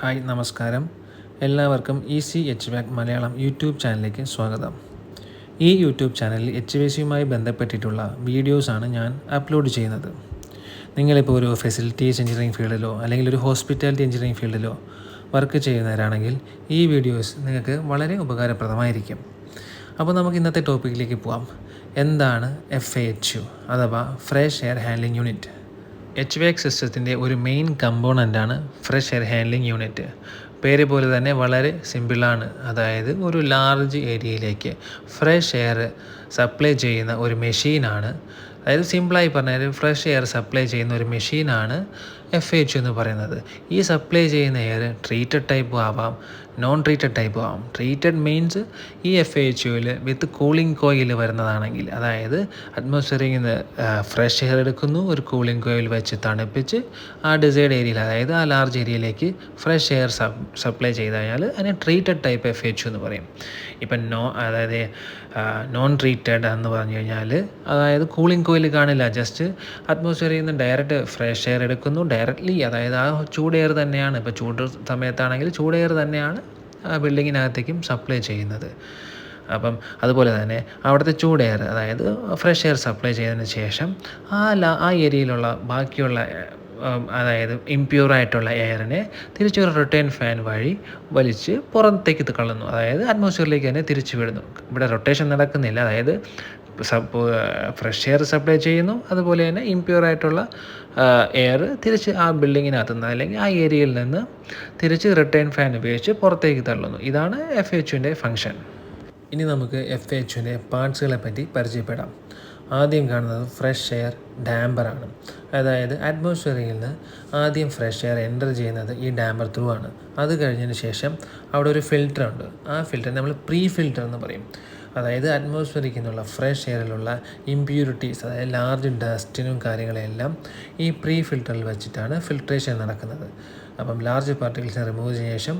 Hi നമസ്കാരം. എല്ലാവർക്കും easy HVAC Malayalam YouTube ചാനലിലേക്ക് സ്വാഗതം. ഈ യൂട്യൂബ് ചാനലിൽ HVACയുമായി ബന്ധപ്പെട്ടിട്ടുള്ള വീഡിയോസാണ് ഞാൻ അപ്ലോഡ് ചെയ്യുന്നത്. നിങ്ങളിപ്പോൾ ഒരു ഫെസിലിറ്റീസ് എഞ്ചിനീയറിംഗ് ഫീൽഡിലോ അല്ലെങ്കിൽ ഒരു ഹോസ്പിറ്റാലിറ്റി എഞ്ചിനീയറിംഗ് ഫീൽഡിലോ വർക്ക് ചെയ്യുന്നവരാണെങ്കിൽ ഈ വീഡിയോസ് നിങ്ങൾക്ക് വളരെ ഉപകാരപ്രദമായിരിക്കും. അപ്പോൾ നമുക്ക് ഇന്നത്തെ ടോപ്പിക്കിലേക്ക് പോകാം. എന്താണ് FAHU അഥവാ fresh air handling unit? HVAC സിസ്റ്റത്തിൻ്റെ ഒരു മെയിൻ കമ്പോണൻ്റാണ് ഫ്രഷ് എയർ ഹാൻഡ്ലിംഗ് യൂണിറ്റ്. പേര് പോലെ തന്നെ വളരെ സിമ്പിളാണ്. അതായത് ഒരു ലാർജ് ഏരിയയിലേക്ക് ഫ്രഷ് എയർ സപ്ലൈ ചെയ്യുന്ന ഒരു മെഷീനാണ്. അതായത് സിമ്പിളായി പറഞ്ഞാൽ ഫ്രഷ് എയർ സപ്ലൈ ചെയ്യുന്ന ഒരു മെഷീനാണ് FAHU എന്ന് പറയുന്നത്. ഈ സപ്ലൈ ചെയ്യുന്ന എയർ ട്രീറ്റഡ് ടൈപ്പ് ആവാം, നോൺ ട്രീറ്റഡ് ടൈപ്പ് ആവാം. ട്രീറ്റഡ് മീൻസ് ഈ FAHUവിൽ വിത്ത് കൂളിംഗ് കോയിൽ വരുന്നതാണെങ്കിൽ, അതായത് അറ്റ്മോസ്ഫിയറിൽ നിന്ന് ഫ്രഷ് എയർ എടുക്കുന്നു, ഒരു കൂളിംഗ് കോയിൽ വെച്ച് തണുപ്പിച്ച് ആ ഡിസൈഡ് ഏരിയയിൽ, അതായത് ആ ലാർജ് ഏരിയയിലേക്ക് ഫ്രഷ് എയർ സപ്ലൈ ചെയ്ത് കഴിഞ്ഞാൽ അതിനെ ട്രീറ്റഡ് ടൈപ്പ് FAHU എന്ന് പറയും. ഇപ്പം അതായത് നോൺ ട്രീറ്റഡ് എന്ന് പറഞ്ഞു കഴിഞ്ഞാൽ, അതായത് കൂളിംഗ് കോയിൽ കാണില്ല, ജസ്റ്റ് അറ്റ്മോസ്ഫിയറിൽ നിന്ന് ഡയറക്റ്റ് ഫ്രഷ് എയർ എടുക്കുന്നു ഡയറക്റ്റ്ലി, അതായത് ആ ചൂട് എയർ തന്നെയാണ്. ഇപ്പോൾ ചൂട് സമയത്താണെങ്കിൽ ചൂട് എയർ തന്നെയാണ് ആ ബിൽഡിങ്ങിനകത്തേക്കും സപ്ലൈ ചെയ്യുന്നത്. അപ്പം അതുപോലെ തന്നെ അവിടുത്തെ ചൂട് എയർ, അതായത് ഫ്രഷ് എയർ സപ്ലൈ ചെയ്തതിന് ശേഷം ആ ഏരിയയിലുള്ള ബാക്കിയുള്ള അതായത് ഇംപ്യൂറായിട്ടുള്ള എയറിനെ തിരിച്ചൊരു റിട്ടേൺ ഫാൻ വഴി വലിച്ച് പുറത്തേക്ക് കളയുന്നു, അതായത് അറ്റ്മോസ്ഫിയറിലേക്ക് തന്നെ തിരിച്ചു വിടുന്നു. ഇവിടെ റൊട്ടേഷൻ നടക്കുന്നില്ല, അതായത് ഫ്രഷ് എയർ സപ്ലൈ ചെയ്യുന്നു, അതുപോലെ തന്നെ ഇംപ്യൂറായിട്ടുള്ള എയർ തിരിച്ച് ആ ബിൽഡിങ്ങിനകത്ത് നിന്ന് അല്ലെങ്കിൽ ആ ഏരിയയിൽ നിന്ന് തിരിച്ച് റിട്ടേൺ ഫാൻ ഉപയോഗിച്ച് പുറത്തേക്ക് തള്ളുന്നു. ഇതാണ് FAHUവിൻ്റെ ഫങ്ഷൻ. ഇനി നമുക്ക് FAHUവിൻ്റെ പാർട്സുകളെ പറ്റി പരിചയപ്പെടാം. ആദ്യം കാണുന്നത് ഫ്രഷ് എയർ ഡാമ്പറാണ്. അതായത് അറ്റ്മോസ്ഫിയറിൽ നിന്ന് ആദ്യം ഫ്രഷ് എയർ എൻ്റർ ചെയ്യുന്നത് ഈ ഡാമ്പർ ത്രൂ ആണ്. അത് കഴിഞ്ഞതിന് ശേഷം അവിടെ ഒരു ഫിൽറ്റർ ഉണ്ട്. ആ ഫിൽറ്റർ നമ്മൾ പ്രീ ഫിൽറ്റർ എന്ന് പറയും. അതായത് അറ്റ്മോസ്ഫിയറിൽ നിന്നുള്ള ഫ്രഷ് എയറിലുള്ള ഇമ്പ്യൂരിറ്റീസ്, അതായത് ലാർജ് ഡസ്റ്റിനും കാര്യങ്ങളെല്ലാം ഈ പ്രീ ഫിൽറ്ററിൽ വെച്ചിട്ടാണ് ഫിൽട്രേഷൻ നടക്കുന്നത്. അപ്പം ലാർജ് പാർട്ടിക്കിൾസിനെ റിമൂവ് ചെയ്ത ശേഷം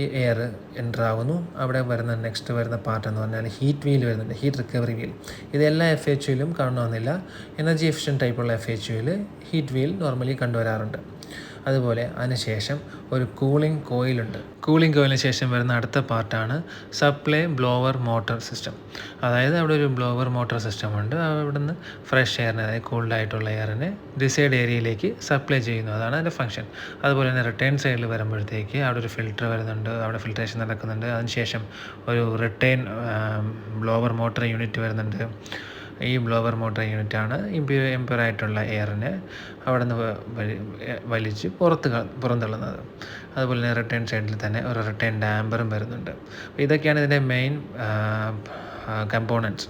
ഈ എയർ എൻ്റർ ആകുന്നു. അവിടെ നെക്സ്റ്റ് വരുന്ന പാർട്ട് എന്ന് പറഞ്ഞാൽ ഹീറ്റ് വീൽ വരുന്നുണ്ട്, ഹീറ്റ് റിക്കവറി വീൽ. ഇതെല്ലാ FAHUവിലും കാണണമെന്നില്ല. എനർജി എഫിഷ്യൻ്റ് ടൈപ്പുള്ള FAHUവിൽ ഹീറ്റ് വീൽ നോർമലി കണ്ടുവരാറുണ്ട്. അതുപോലെ അതിനുശേഷം ഒരു കൂളിംഗ് കോയിലുണ്ട്. കൂളിംഗ് കോയിലിന് ശേഷം വരുന്ന അടുത്ത പാർട്ടാണ് സപ്ലൈ ബ്ലോവർ മോട്ടർ സിസ്റ്റം. അതായത് അവിടെ ഒരു ബ്ലോവർ മോട്ടർ സിസ്റ്റം ഉണ്ട്. അവിടെ നിന്ന് ഫ്രഷ് എയറിനെ, അതായത് കൂൾഡായിട്ടുള്ള എയറിനെ ഡിസൈഡ് ഏരിയയിലേക്ക് സപ്ലൈ ചെയ്യുന്നു. അതാണ് അതിൻ്റെ ഫംഗ്ഷൻ. അതുപോലെ തന്നെ റിട്ടേൺ സൈഡിൽ വരുമ്പോഴത്തേക്ക് അവിടെ ഒരു ഫിൽറ്റർ വരുന്നുണ്ട്, അവിടെ ഫിൽട്രേഷൻ നടക്കുന്നുണ്ട്. അതിനുശേഷം ഒരു റിട്ടേൺ ബ്ലോവർ മോട്ടർ യൂണിറ്റ് വരുന്നുണ്ട്. ഈ ബ്ലോവർ മോട്ടർ യൂണിറ്റാണ് ഇമ്പ്യൂറായിട്ടുള്ള എയറിനെ അവിടെ നിന്ന് വലിച്ച് പുറന്തള്ളുന്നത്. അതുപോലെ തന്നെ റിട്ടേൺ സൈഡിൽ തന്നെ ഒരു റിട്ടേൺ ഡാമ്പറും വരുന്നുണ്ട്. ഇതൊക്കെയാണ് ഇതിൻ്റെ മെയിൻ കമ്പോണൻറ്റ്സ്.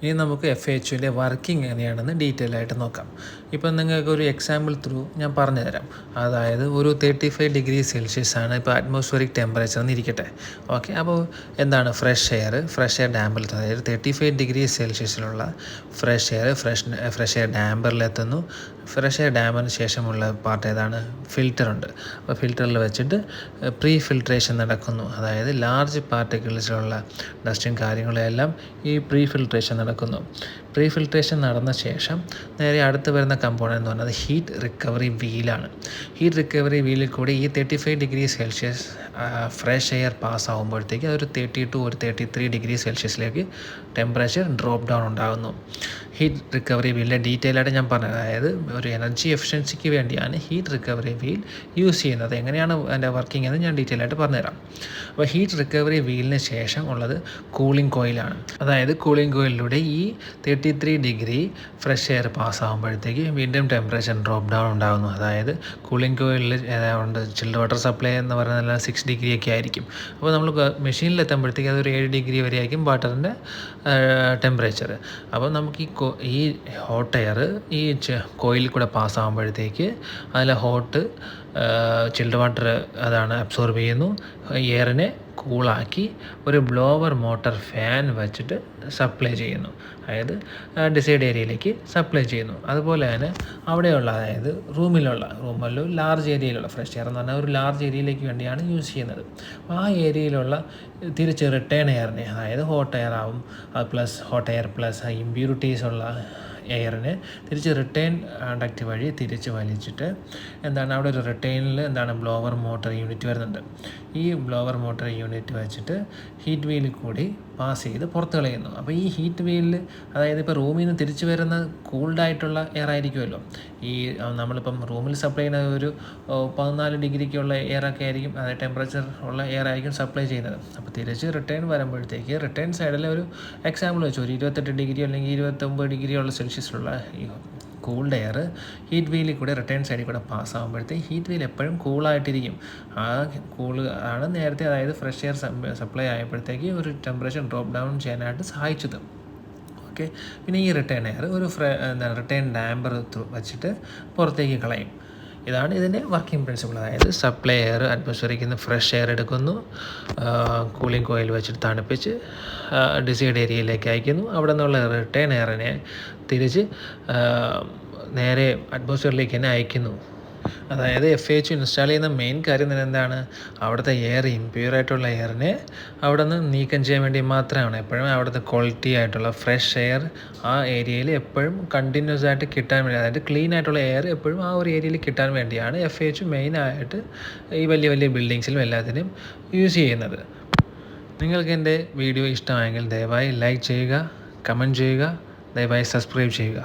ഇനി നമുക്ക് FAHUവിൻ്റെ വർക്കിംഗ് എങ്ങനെയാണെന്ന് ഡീറ്റെയിൽ ആയിട്ട് നോക്കാം. ഇപ്പം നിങ്ങൾക്ക് ഒരു എക്സാമ്പിൾ ത്രൂ ഞാൻ പറഞ്ഞു തരാം. അതായത് ഒരു 35 ഡിഗ്രി സെൽഷ്യസ് ആണ് ഇപ്പോൾ അറ്റ്മോസ്ഫിയറിക് ടെമ്പറേച്ചർ എന്നിരിക്കട്ടെ. ഓക്കെ, അപ്പോൾ എന്താണ് ഫ്രഷ് എയർ ഡാമ്പറിൽ, അതായത് 35 ഡിഗ്രി സെൽഷ്യസിലുള്ള ഫ്രഷ് എയർ ഡാമ്പറിലെത്തുന്നു. ഫ്രഷ് എയർ ഡാമ്പറിന് ശേഷമുള്ള പാർട്ട് ഏതാണ്? ഫിൽറ്ററുണ്ട്. അപ്പോൾ ഫിൽറ്ററിൽ വെച്ചിട്ട് പ്രീ ഫിൽട്രേഷൻ നടക്കുന്നു. അതായത് ലാർജ് പാർട്ടിക്കിൾസിലുള്ള ഡസ്റ്റും കാര്യങ്ങളെല്ലാം ഈ പ്രീ ഫിൽട്രേഷൻ നടക്കുന്നു. പ്രീ ഫിൽട്രേഷൻ നടന്ന ശേഷം നേരെ അടുത്ത് വരുന്ന കമ്പോണൻ്റ് എന്ന് പറയുന്നത് ഹീറ്റ് റിക്കവറി വീലാണ്. ഹീറ്റ് റിക്കവറി വീലിൽ കൂടി ഈ 35 degree Celsius fresh air pass ആകുമ്പോഴത്തേക്ക് അതൊരു 32 ഒരു 33 ഡിഗ്രി സെൽഷ്യസിലേക്ക് ടെമ്പറേച്ചർ ഡ്രോപ്പ് ഡൗൺ ഉണ്ടാകുന്നു. ഹീറ്റ് റിക്കവറി വീലിൻ്റെ ഡീറ്റെയിൽ ആയിട്ട് ഞാൻ പറഞ്ഞത്, അതായത് ഒരു എനർജി എഫിഷ്യൻസിക്ക് വേണ്ടിയാണ് ഹീറ്റ് റിക്കവറി വീൽ യൂസ് ചെയ്യുന്നത്. എങ്ങനെയാണ് അതിൻ്റെ വർക്കിംഗ് എന്ന് ഞാൻ ഡീറ്റെയിൽ ആയിട്ട് പറഞ്ഞുതരാം. അപ്പോൾ ഹീറ്റ് റിക്കവറി വീലിന് ശേഷം ഉള്ളത് കൂളിംഗ് കോയിലാണ്. അതായത് കൂളിംഗ് കോയിലിലൂടെ ഈ 33 ഡിഗ്രി ഫ്രഷ് എയർ പാസ്സാകുമ്പോഴത്തേക്ക് വീണ്ടും ടെമ്പറേച്ചർ ഡ്രോപ്പ് ഡൗൺ ഉണ്ടാകുന്നു. അതായത് കൂളിംഗ് കോയിലിൽ ഏതാണ്ട് ചിൽഡ് വാട്ടർ സപ്ലൈ എന്ന് പറയുന്നത് 6 ഡിഗ്രി ഒക്കെ ആയിരിക്കും. അപ്പോൾ നമ്മൾ മെഷീനിൽ എത്തുമ്പോഴത്തേക്ക് അതൊരു 7 ഡിഗ്രി വരെ ആയിരിക്കും വാട്ടറിൻ്റെ ടെമ്പറേച്ചർ. അപ്പോൾ നമുക്ക് ഈ ഹോട്ട് എയർ ഈ കോയിലിൽ കൂടെ പാസ്സാകുമ്പോഴത്തേക്ക് അതിലെ ഹോട്ട് ചിൽഡ് വാട്ടർ അതാണ് അബ്സോർബ് ചെയ്യുന്നു. എയറിനെ കൂളാക്കി ഒരു ബ്ലോവർ മോട്ടർ ഫാൻ വെച്ചിട്ട് സപ്ലൈ ചെയ്യുന്നു, അതായത് ഡിസൈഡ് ഏരിയയിലേക്ക് സപ്ലൈ ചെയ്യുന്നു. അതുപോലെ തന്നെ അവിടെയുള്ള, അതായത് റൂമിലുള്ള ലാർജ് ഏരിയയിലുള്ള ഫ്രഷ് എയർ എന്ന് പറഞ്ഞാൽ ഒരു ലാർജ് ഏരിയയിലേക്ക് വേണ്ടിയാണ് യൂസ് ചെയ്യുന്നത്. അപ്പോൾ ആ ഏരിയയിലുള്ള തിരിച്ച് റിട്ടേൺ എയറിനെ, അതായത് ഹോട്ട് എയർ ആവും, plus hot air plus impurities ഉള്ള എയറിനെ തിരിച്ച് റിട്ടേൺ ഡക്റ്റ് വഴി തിരിച്ച് വലിച്ചിട്ട് അവിടെ ഒരു റിട്ടേണിൽ ബ്ലോവർ മോട്ടർ യൂണിറ്റ് വരുന്നുണ്ട്. ഈ ബ്ലോവർ മോട്ടർ യൂണിറ്റ് വെച്ചിട്ട് ഹീറ്റ് വീലിൽ കൂടി പാസ് ചെയ്ത് പുറത്ത് കളയുന്നു. അപ്പോൾ ഈ ഹീറ്റ് വീലിൽ അതായത് ഇപ്പോൾ റൂമിൽ നിന്ന് തിരിച്ച് വരുന്ന കൂൾഡായിട്ടുള്ള എയർ ആയിരിക്കുമല്ലോ. ഈ നമ്മളിപ്പം റൂമിൽ സപ്ലൈ ചെയ്യുന്ന ഒരു 14 ഡിഗ്രിക്കുള്ള എയറൊക്കെ ആയിരിക്കും, അതായത് ടെമ്പറേച്ചർ ഉള്ള എയർ ആയിരിക്കും സപ്ലൈ ചെയ്യുന്നത്. അപ്പോൾ തിരിച്ച് റിട്ടേൺ വരുമ്പോഴത്തേക്ക് റിട്ടേൺ സൈഡിൽ ഒരു എക്സാമ്പിൾ വെച്ചു, ഒരു 28 ഡിഗ്രി അല്ലെങ്കിൽ 29 ഡിഗ്രി ഉള്ള സെൽഷ്യസിലുള്ള ഈ കൂൾഡ് എയർ ഹീറ്റ് വീലിൽ കൂടെ റിട്ടേൺ സൈഡിൽ കൂടെ പാസ് ആകുമ്പോഴത്തേക്ക് ഹീറ്റ് വീൽ എപ്പോഴും കൂളായിട്ടിരിക്കും. ആ കൂള് ആണ് നേരത്തെ അതായത് ഫ്രഷ് എയർ സപ്ലൈ ആയപ്പോഴത്തേക്ക് ഒരു ടെമ്പറേച്ചർ ഡ്രോപ്പ് ഡൗൺ ചെയ്യാനായിട്ട് സഹായിച്ചത്. ഓക്കെ, പിന്നെ ഈ റിട്ടേൺ എയർ ഒരു റിട്ടേൺ ഡാമ്പർ വെച്ചിട്ട് പുറത്തേക്ക് കളയും. ഇതാണ് ഇതിൻ്റെ വർക്കിംഗ് പ്രിൻസിപ്പിൾ. അതായത് സപ്ലൈ എയർ അറ്റ്മോസ്ഫിയറിൽ നിന്ന് ഫ്രഷ് എയർ എടുക്കുന്നു, കൂളിംഗ് കോയിൽ വെച്ചിട്ട് തണുപ്പിച്ച് ഡിസൈഡ് ഏരിയയിലേക്ക് അയക്കുന്നു. അവിടെ നിന്നുള്ള റിട്ടേൺ എയറിനെ തിരിച്ച് നേരെ അറ്റ്മോസ്ഫിയറിലേക്ക് തന്നെ അയക്കുന്നു. അതായത് FAHU ഇൻസ്റ്റാൾ ചെയ്യുന്ന മെയിൻ കാര്യം തന്നെ എന്താണ്, അവിടുത്തെ എയർ ഇമ്പ്യൂറായിട്ടുള്ള എയറിനെ അവിടെ നിന്ന് നീക്കം ചെയ്യാൻ വേണ്ടി മാത്രമാണ്. എപ്പോഴും അവിടുത്തെ ക്വാളിറ്റി ആയിട്ടുള്ള ഫ്രഷ് എയർ ആ ഏരിയയിൽ എപ്പോഴും കണ്ടിന്യൂസ് ആയിട്ട് കിട്ടാൻ വേണ്ടി, അതായത് ക്ലീൻ ആയിട്ടുള്ള എയർ എപ്പോഴും ആ ഒരു ഏരിയയിൽ കിട്ടാൻ വേണ്ടിയാണ് FAHU മെയിനായിട്ട് ഈ വലിയ വലിയ ബിൽഡിങ്സിലും എല്ലാത്തിനും യൂസ് ചെയ്യുന്നത്. നിങ്ങൾക്ക് എൻ്റെ വീഡിയോ ഇഷ്ടമായെങ്കിൽ ദയവായി ലൈക്ക് ചെയ്യുക, കമൻറ്റ് ചെയ്യുക, ദയവായി സബ്സ്ക്രൈബ് ചെയ്യുക.